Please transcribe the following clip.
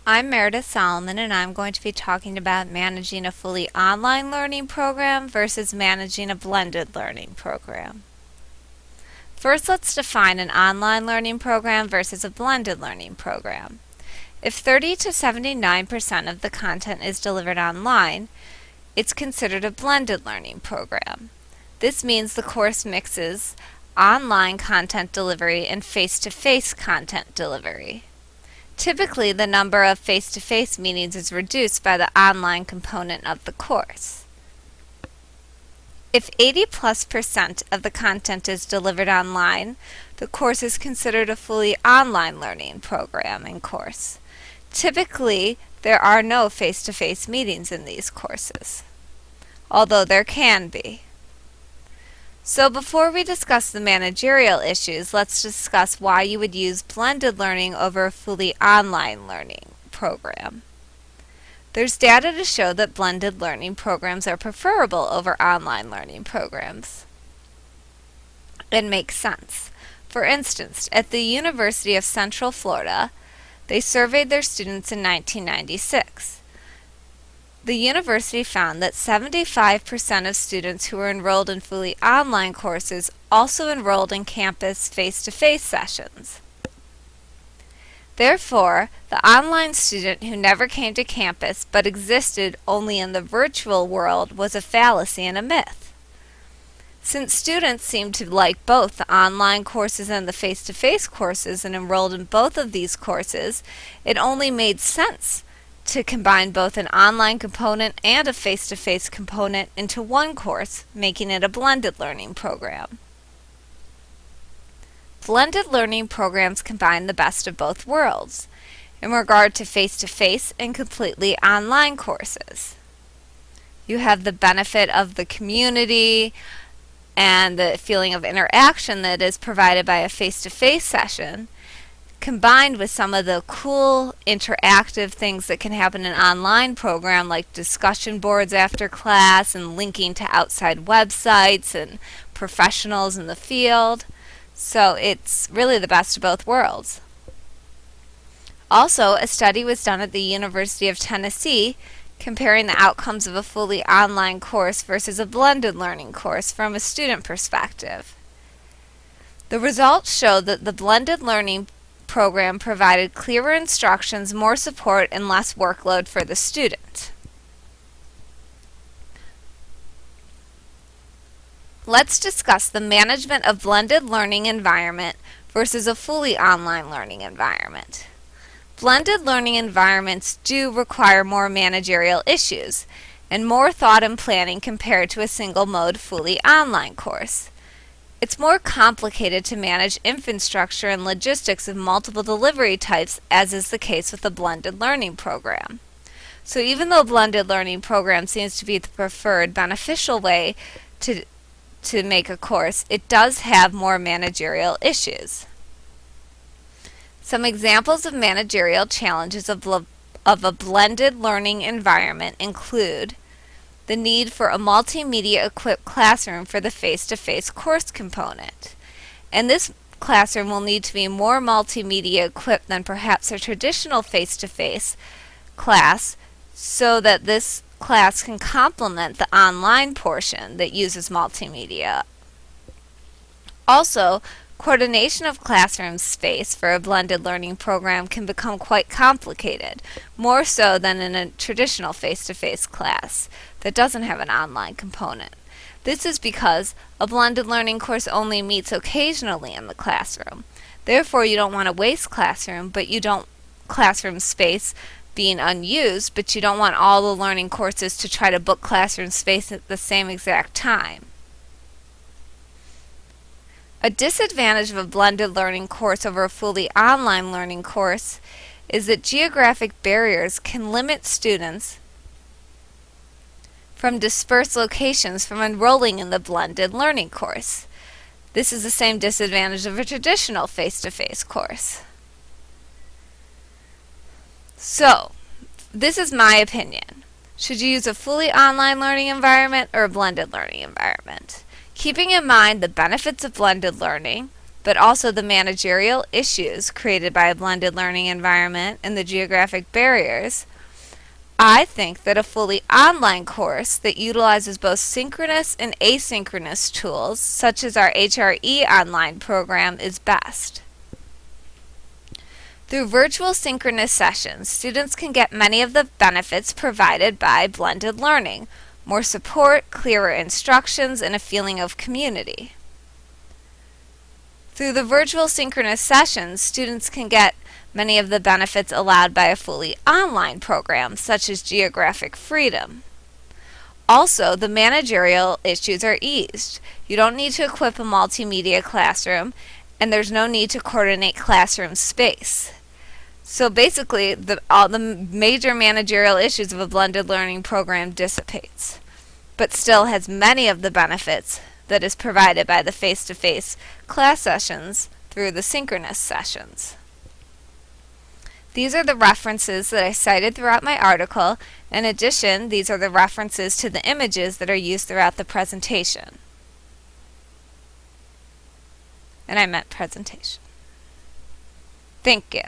I'm Meredith Solomon, and I'm going to be talking about managing a fully online learning program versus managing a blended learning program. First, let's define an online learning program versus a blended learning program. If 30 to 79% of the content is delivered online, it's considered a blended learning program. This means the course mixes online content delivery and face-to-face content delivery. Typically, the number of face-to-face meetings is reduced by the online component of the course. If 80+% of the content is delivered online, the course is considered a fully online learning program and course. Typically, there are no face-to-face meetings in these courses, although there can be. So before we discuss the managerial issues, let's discuss why you would use blended learning over a fully online learning program. There's data to show that blended learning programs are preferable over online learning programs. It makes sense. For instance, at the University of Central Florida, they surveyed their students in 1996. The university found that 75% of students who were enrolled in fully online courses also enrolled in campus face-to-face sessions. Therefore, the online student who never came to campus but existed only in the virtual world was a fallacy and a myth. Since students seemed to like both the online courses and the face-to-face courses and enrolled in both of these courses, it only made sense to combine both an online component and a face-to-face component into one course, making it a blended learning program. Blended learning programs combine the best of both worlds in regard to face-to-face and completely online courses. You have the benefit of the community and the feeling of interaction that is provided by a face-to-face session, combined with some of the cool interactive things that can happen in an online program like discussion boards after class and linking to outside websites and professionals in the field. So it's really the best of both worlds. Also, a study was done at the University of Tennessee comparing the outcomes of a fully online course versus a blended learning course from a student perspective. The results showed that the blended learning program provided clearer instructions, more support, and less workload for the student. Let's discuss the management of blended learning environment versus a fully online learning environment. Blended learning environments do require more managerial issues and more thought and planning compared to a single-mode fully online course. It's more complicated to manage infrastructure and logistics of multiple delivery types, as is the case with a blended learning program. So even though blended learning program seems to be the preferred beneficial way to make a course, it does have more managerial issues. Some examples of managerial challenges of a blended learning environment include the need for a multimedia-equipped classroom for the face-to-face course component. And this classroom will need to be more multimedia-equipped than perhaps a traditional face-to-face class, so that this class can complement the online portion that uses multimedia. Also, coordination of classroom space for a blended learning program can become quite complicated, more so than in a traditional face-to-face class that doesn't have an online component. This is because a blended learning course only meets occasionally in the classroom. Therefore, you don't want to waste classroom space being unused, but you don't want all the learning courses to try to book classroom space at the same exact time. A disadvantage of a blended learning course over a fully online learning course is that geographic barriers can limit students from dispersed locations from enrolling in the blended learning course. This is the same disadvantage of a traditional face-to-face course. So, this is my opinion. Should you use a fully online learning environment or a blended learning environment? Keeping in mind the benefits of blended learning, but also the managerial issues created by a blended learning environment and the geographic barriers, I think that a fully online course that utilizes both synchronous and asynchronous tools, such as our HRE online program, is best. Through virtual synchronous sessions, students can get many of the benefits provided by blended learning: more support, clearer instructions, and a feeling of community. Through the virtual synchronous sessions, students can get many of the benefits allowed by a fully online program, such as geographic freedom. Also, the managerial issues are eased. You don't need to equip a multimedia classroom, and there's no need to coordinate classroom space. So basically, all the major managerial issues of a blended learning program dissipates, but still has many of the benefits that is provided by the face-to-face class sessions through the synchronous sessions. These are the references that I cited throughout my article. In addition, these are the references to the images that are used throughout the presentation. And I meant presentation. Thank you.